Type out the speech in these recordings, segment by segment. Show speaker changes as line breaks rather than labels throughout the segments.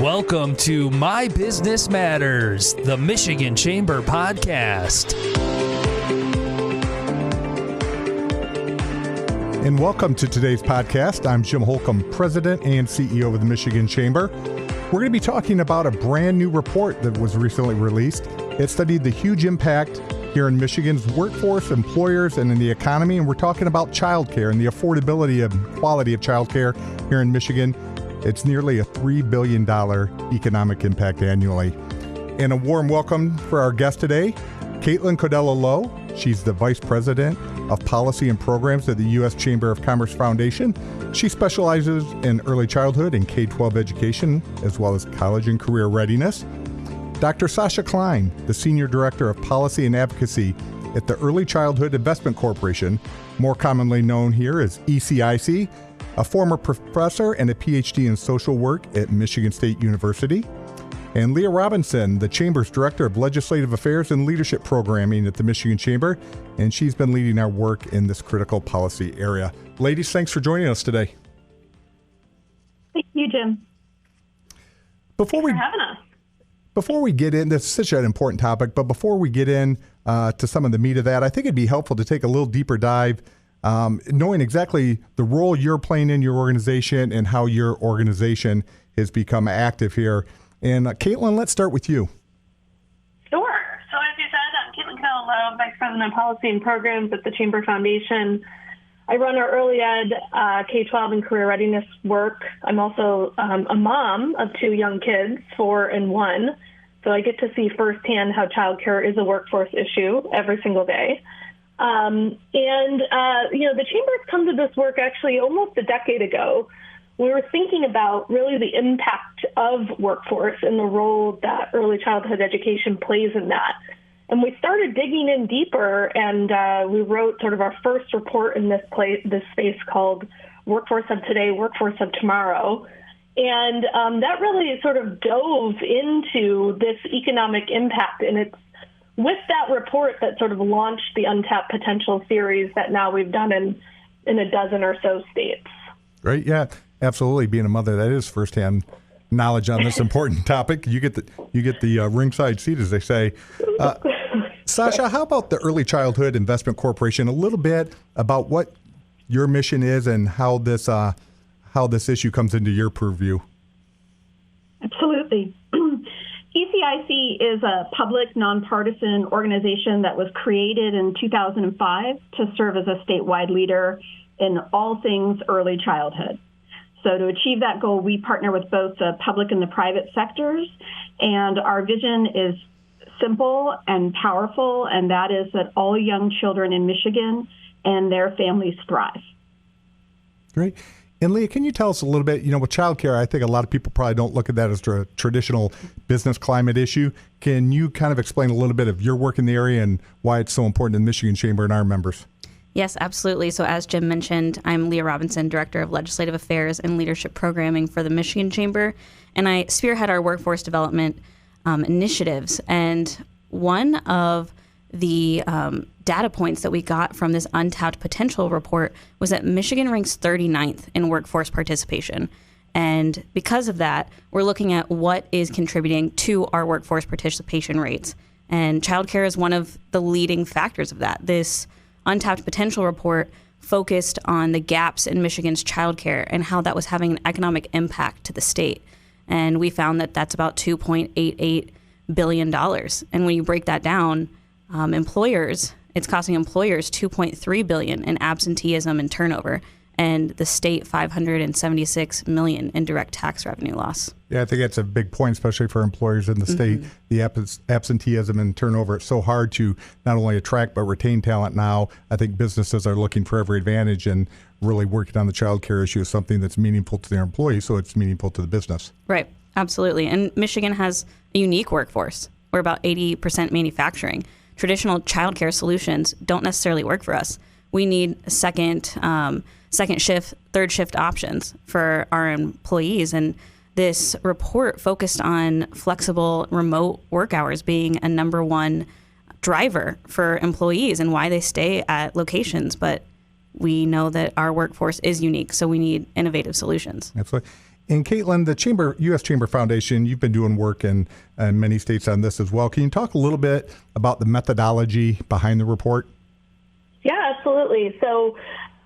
Welcome to My Business Matters, the Michigan Chamber podcast.
And welcome to today's podcast. I'm Jim Holcomb, President and CEO of the Michigan Chamber. We're going to be talking about a brand new report that was recently released. It studied the huge impact here in Michigan's workforce, employers, and in the economy. And we're talking about childcare and the affordability and quality of childcare here in Michigan. It's nearly a $3 billion economic impact annually. And a warm welcome for our guest today, Codella Low. She's the Vice President of Policy and Programs at the U.S. Chamber of Commerce Foundation. She specializes in early childhood and K-12 education, as well as college and career readiness. Dr. Sacha Klein, the Senior Director of Policy and Advocacy at the Early Childhood Investment Corporation, more commonly known here as ECIC, a former professor and a PhD in social work at Michigan State University. And Leah Robinson, the Chamber's Director of Legislative Affairs and Leadership Programming at the Michigan Chamber, and she's been leading our work in this critical policy area. Ladies, thanks for joining us today.
Thank you, Jim. Thanks for having us.
Before we get in, this is such an important topic, but before we get in to some of the meat of that, I think it'd be helpful to take a little deeper dive, knowing exactly the role you're playing in your organization and how your organization has become active here. And Caitlin, let's start with you.
Sure. So as you said, I'm Codella Low, Vice President of Policy and Programs at the Chamber Foundation. I run our early ed, K-12 and career readiness work. I'm also a mom of two young kids, 4 and 1. So I get to see firsthand how childcare is a workforce issue every single day. The Chamber's come to this work actually almost a decade ago. We were thinking about really the impact of workforce and the role that early childhood education plays in that. And we started digging in deeper, and we wrote sort of our first report in this space called Workforce of Today, Workforce of Tomorrow. And that really sort of dove into this economic impact. And it's with that report that sort of launched the Untapped Potential series that now we've done in a dozen or so states.
Right, yeah, absolutely. Being a mother, that is firsthand knowledge on this important topic. You get the ringside seat, as they say. Sacha, how about the Early Childhood Investment Corporation? A little bit about what your mission is and how this issue comes into your purview.
Absolutely. ECIC is a public, nonpartisan organization that was created in 2005 to serve as a statewide leader in all things early childhood. So to achieve that goal, we partner with both the public and the private sectors, and our vision is simple and powerful, and that is that all young children in Michigan and their families thrive.
Great. And Leah, can you tell us a little bit, with childcare, I think a lot of people probably don't look at that as a traditional business climate issue. Can you kind of explain a little bit of your work in the area and why it's so important to the Michigan Chamber and our members?
Yes, absolutely. So as Jim mentioned, I'm Leah Robinson, Director of Legislative Affairs and Leadership Programming for the Michigan Chamber, and I spearhead our workforce development initiatives. And one of the data points that we got from this Untapped Potential report was that Michigan ranks 39th in workforce participation. And because of that, we're looking at what is contributing to our workforce participation rates. And childcare is one of the leading factors of that. This Untapped Potential report focused on the gaps in Michigan's childcare and how that was having an economic impact to the state. And we found that that's about $2.88 billion. And when you break that down, it's costing employers $2.3 billion in absenteeism and turnover, and the state $576 million in direct tax revenue loss.
Yeah, I think that's a big point, especially for employers in the state. The absenteeism and turnover, it's so hard to not only attract but retain talent now. I think businesses are looking for every advantage, and really working on the child care issue is something that's meaningful to their employees, so it's meaningful to the business.
Right, absolutely. And Michigan has a unique workforce. We're about 80% manufacturing. Traditional childcare solutions don't necessarily work for us. We need second shift, third shift options for our employees. And this report focused on flexible remote work hours being a number one driver for employees and why they stay at locations. But we know that our workforce is unique, so we need innovative solutions.
Absolutely. And Caitlin, the U.S. Chamber Foundation, you've been doing work in many states on this as well. Can you talk a little bit about the methodology behind the report?
Yeah, absolutely. So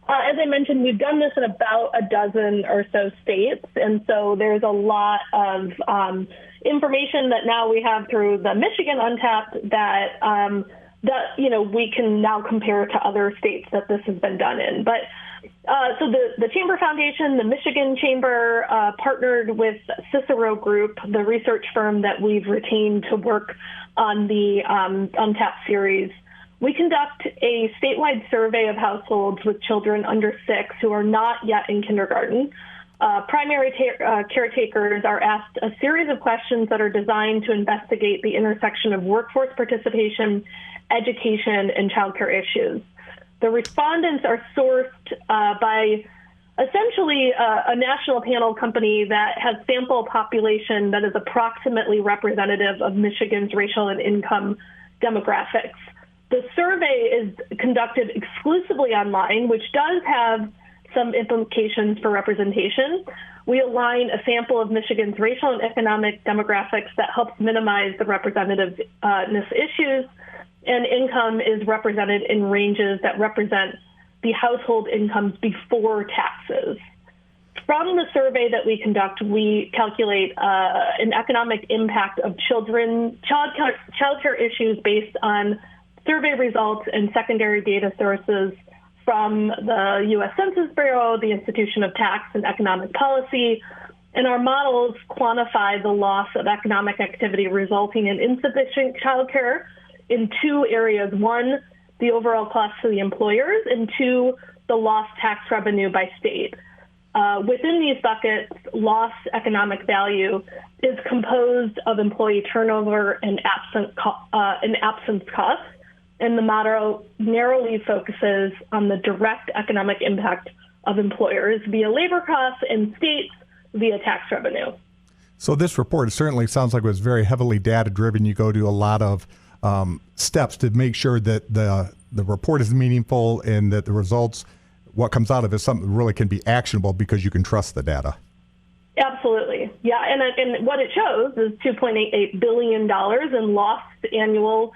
as I mentioned, we've done this in about a dozen or so states. And so there's a lot of information that now we have through the Michigan Untapped that we can now compare to other states that this has been done in. But so the Chamber Foundation, the Michigan Chamber, partnered with Cicero Group, the research firm that we've retained to work on the Untapped series. We conduct a statewide survey of households with children under 6 who are not yet in kindergarten. Primary caretakers are asked a series of questions that are designed to investigate the intersection of workforce participation, education, and childcare issues. The respondents are sourced by essentially a national panel company that has sample population that is approximately representative of Michigan's racial and income demographics. The survey is conducted exclusively online, which does have some implications for representation. We align a sample of Michigan's racial and economic demographics that helps minimize the representativeness issues, and income is represented in ranges that represent the household incomes before taxes. From the survey that we conduct, we calculate an economic impact of childcare issues based on survey results and secondary data sources from the U.S. Census Bureau, the Institution of Tax and Economic Policy, and our models quantify the loss of economic activity resulting in insufficient childcare in 2 areas. 1, the overall cost to the employers, and 2, the lost tax revenue by state. Within these buckets, lost economic value is composed of employee turnover and absence costs, and the model narrowly focuses on the direct economic impact of employers via labor costs and states via tax revenue.
So this report certainly sounds like it was very heavily data-driven. You go to a lot of steps to make sure that the report is meaningful and that the results, what comes out of it, is something that really can be actionable because you can trust the data.
Absolutely. Yeah, and what it shows is $2.88 billion in lost annual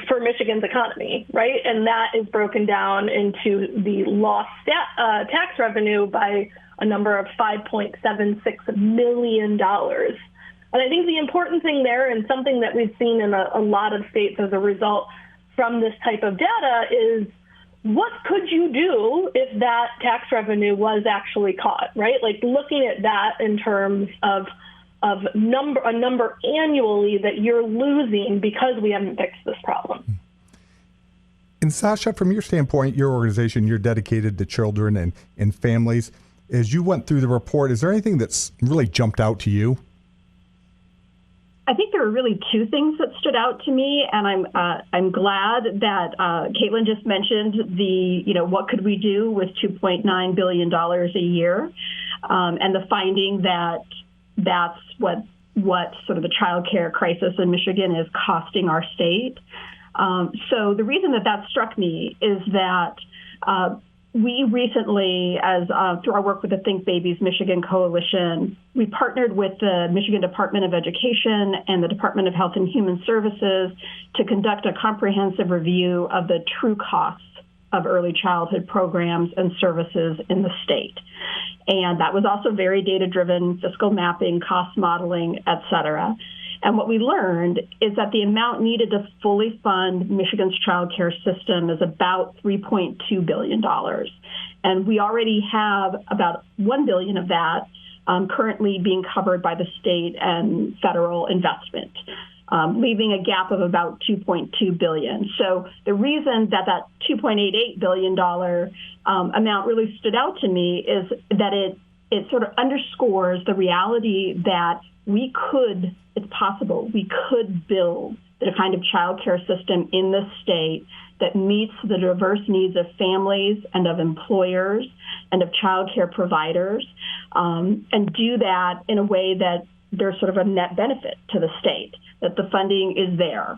for Michigan's economy, right? And that is broken down into the lost tax revenue by a number of $5.76 million. And I think the important thing there, and something that we've seen in a lot of states as a result from this type of data, is what could you do if that tax revenue was actually caught, right? Like looking at that in terms of a number annually that you're losing because we haven't fixed this problem.
And Sacha, from your standpoint, your organization, you're dedicated to children and families. As you went through the report, is there anything that's really jumped out to you?
I think there were really 2 things that stood out to me, and I'm glad that Caitlin just mentioned what could we do with $2.9 billion a year, and the finding that that's what sort of the child care crisis in Michigan is costing our state. So the reason that struck me is that we recently, as through our work with the Think Babies Michigan Coalition, we partnered with the Michigan Department of Education and the Department of Health and Human Services to conduct a comprehensive review of the true costs of early childhood programs and services in the state. And that was also very data-driven, fiscal mapping, cost modeling, et cetera. And what we learned is that the amount needed to fully fund Michigan's child care system is about $3.2 billion. And we already have about $1 billion of that currently being covered by the state and federal investment, leaving a gap of about $2.2 billion. So the reason that $2.88 billion amount really stood out to me is that it sort of underscores the reality that it's possible, we could build the kind of child care system in the state that meets the diverse needs of families and of employers and of child care providers, and do that in a way that there's sort of a net benefit to the state, that the funding is there.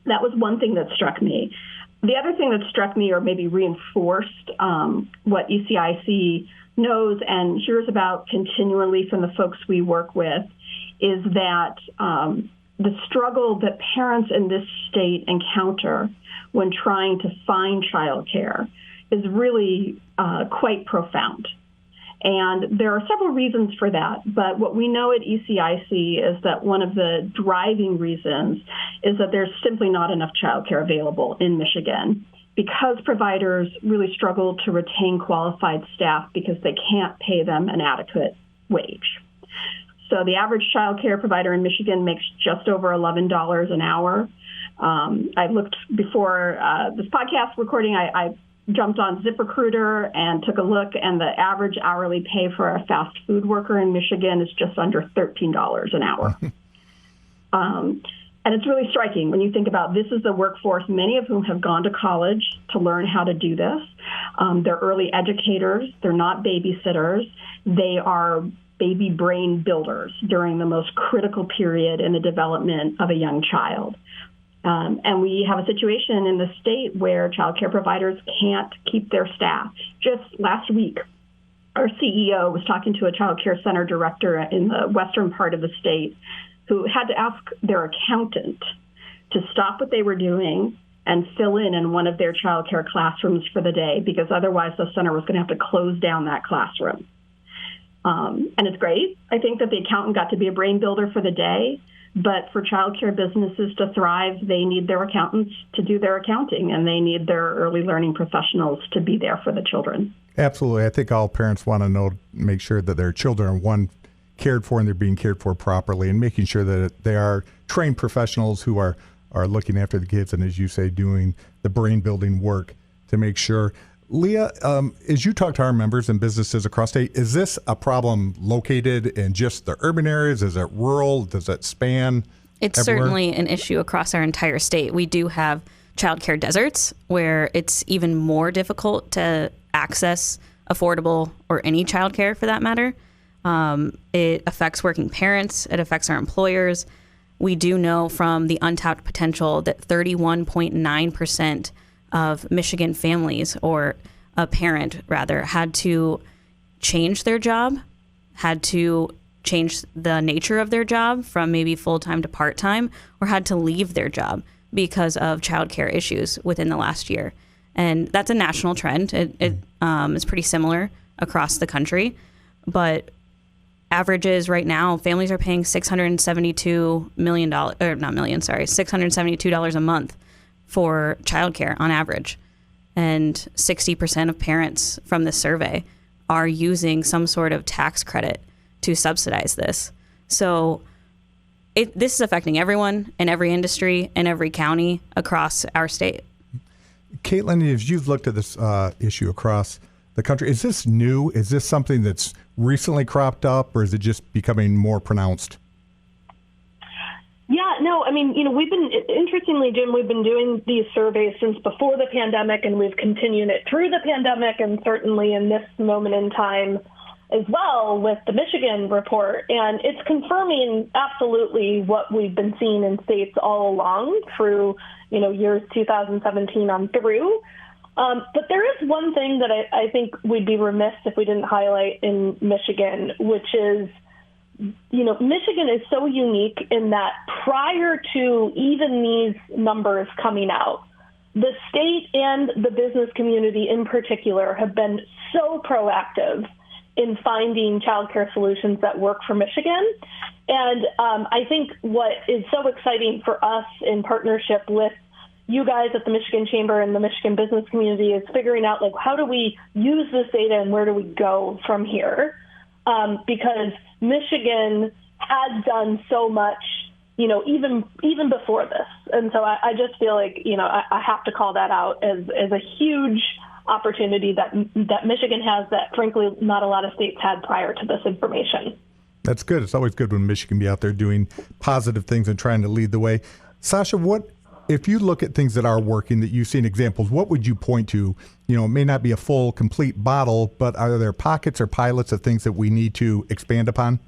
That was one thing that struck me. The other thing that struck me, or maybe reinforced what ECIC knows and hears about continually from the folks we work with is that the struggle that parents in this state encounter when trying to find childcare is really quite profound. And there are several reasons for that. But what we know at ECIC is that one of the driving reasons is that there's simply not enough childcare available in Michigan because providers really struggle to retain qualified staff because they can't pay them an adequate wage. So the average childcare provider in Michigan makes just over $11 an hour. I looked before this podcast recording, I jumped on ZipRecruiter and took a look, and the average hourly pay for a fast food worker in Michigan is just under $13 an hour. And it's really striking when you think about this is the workforce, many of whom have gone to college to learn how to do this. They're early educators. They're not babysitters. They are baby brain builders during the most critical period in the development of a young child. And we have a situation in the state where childcare providers can't keep their staff. Just last week, our CEO was talking to a childcare center director in the western part of the state who had to ask their accountant to stop what they were doing and fill in one of their childcare classrooms for the day, because otherwise the center was going to have to close down that classroom. And it's great. I think that the accountant got to be a brain builder for the day. But for childcare businesses to thrive, they need their accountants to do their accounting, and they need their early learning professionals to be there for the children.
Absolutely. I think all parents want to make sure that their children are, cared for and they're being cared for properly, and making sure that they are trained professionals who are looking after the kids and, as you say, doing the brain building work to make sure. Leah, as you talk to our members and businesses across state, is this a problem located in just the urban areas? Is it rural? Does it span
It's
everywhere?
Certainly an issue across our entire state. We do have childcare deserts where it's even more difficult to access affordable or any childcare for that matter. It affects working parents. It affects our employers. We do know from the Untapped potential that 31.9% of Michigan families, or a parent rather, had to change their job, had to change the nature of their job from maybe full-time to part-time, or had to leave their job because of childcare issues within the last year. And that's a national trend. It is pretty similar across the country, but averages right now, families are paying $672 a month for childcare on average. And 60% of parents from this survey are using some sort of tax credit to subsidize this. So this is affecting everyone in every industry in every county across our state.
Caitlin, as you've looked at this issue across the country, is this new? Is this something that's recently cropped up, or is it just becoming more pronounced?
Yeah, no, I mean, interestingly, Jim, we've been doing these surveys since before the pandemic, and we've continued it through the pandemic, and certainly in this moment in time as well with the Michigan report. And it's confirming absolutely what we've been seeing in states all along through, years 2017 on through. But there is one thing that I think we'd be remiss if we didn't highlight in Michigan, which is, Michigan is so unique in that prior to even these numbers coming out, the state and the business community in particular have been so proactive in finding childcare solutions that work for Michigan. And I think what is so exciting for us in partnership with you guys at the Michigan Chamber and the Michigan business community is figuring out, how do we use this data and where do we go from here? Because Michigan has done so much, even before this. And so I just feel like, I have to call that out as a huge opportunity that Michigan has that, frankly, not a lot of states had prior to this information.
That's good. It's always good when Michigan be out there doing positive things and trying to lead the way. Sacha, if you look at things that are working, that you've seen examples, what would you point to? It may not be a full, complete bottle, but are there pockets or pilots of things that we need to expand upon?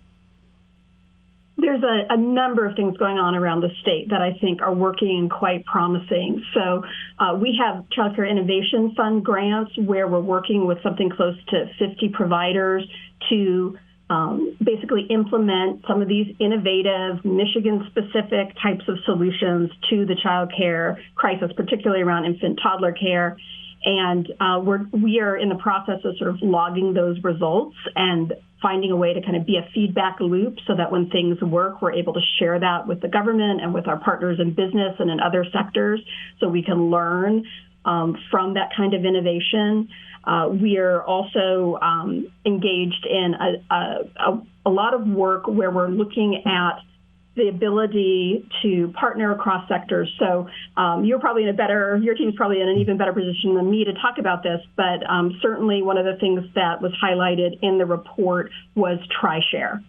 There's a number of things going on around the state that I think are working and quite promising. So we have Childcare Innovation Fund grants where we're working with something close to 50 providers to basically implement some of these innovative Michigan-specific types of solutions to the child care crisis, particularly around infant toddler care. And we are in the process of sort of logging those results and finding a way to kind of be a feedback loop so that when things work, we're able to share that with the government and with our partners in business and in other sectors so we can learn from that kind of innovation. We are also engaged in a lot of work where we're looking at the ability to partner across sectors. So your team's probably in an even better position than me to talk about this, but certainly one of the things that was highlighted in the report was TriShare,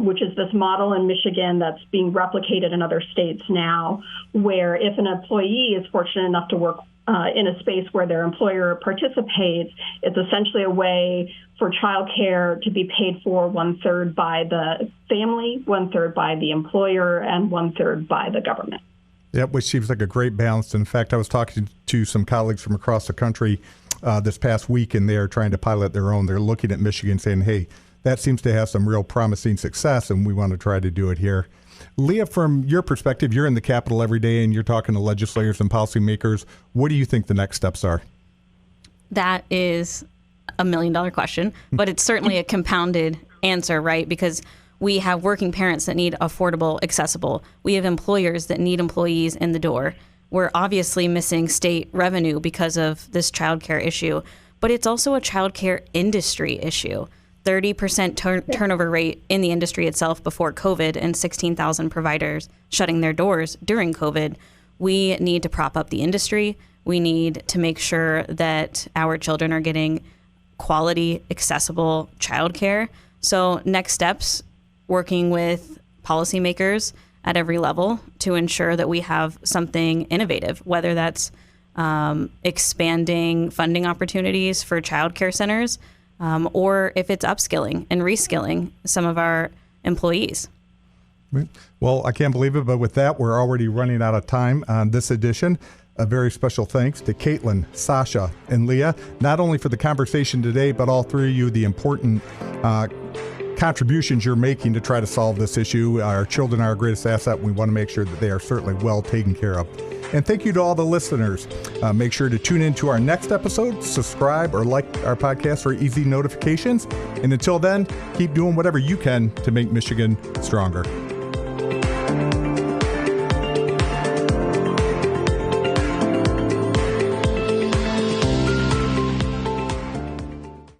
which is this model in Michigan that's being replicated in other states now, where if an employee is fortunate enough to work in a space where their employer participates, it's essentially a way for childcare to be paid for 1/3 by the family, 1/3 by the employer, and 1/3 by the government.
Yep, which seems like a great balance. In fact, I was talking to some colleagues from across the country this past week, and they're trying to pilot their own. They're looking at Michigan saying, hey, that seems to have some real promising success, and we want to try to do it here. Leah, from your perspective, you're in the Capitol every day and you're talking to legislators and policymakers. What do you think the next steps are?
That is $1 million question, but it's certainly a compounded answer, right? Because we have working parents that need affordable, accessible. We have employers that need employees in the door. We're obviously missing state revenue because of this childcare issue, but it's also a childcare industry issue. 30% turnover rate in the industry itself before COVID and 16,000 providers shutting their doors during COVID. We need to prop up the industry. We need to make sure that our children are getting quality, accessible childcare. So next steps, working with policymakers at every level to ensure that we have something innovative, whether that's expanding funding opportunities for childcare centers, or if it's upskilling and reskilling some of our employees.
Well, I can't believe it, but with that, we're already running out of time on this edition. A very special thanks to Caitlin, Sacha, and Leah, not only for the conversation today, but all three of you, the important contributions you're making to try to solve this issue. Our children are our greatest asset. We want to make sure that they are certainly well taken care of. And thank you to all the listeners. Make sure to tune in to our next episode, subscribe or like our podcast for easy notifications. And until then, keep doing whatever you can to make Michigan stronger.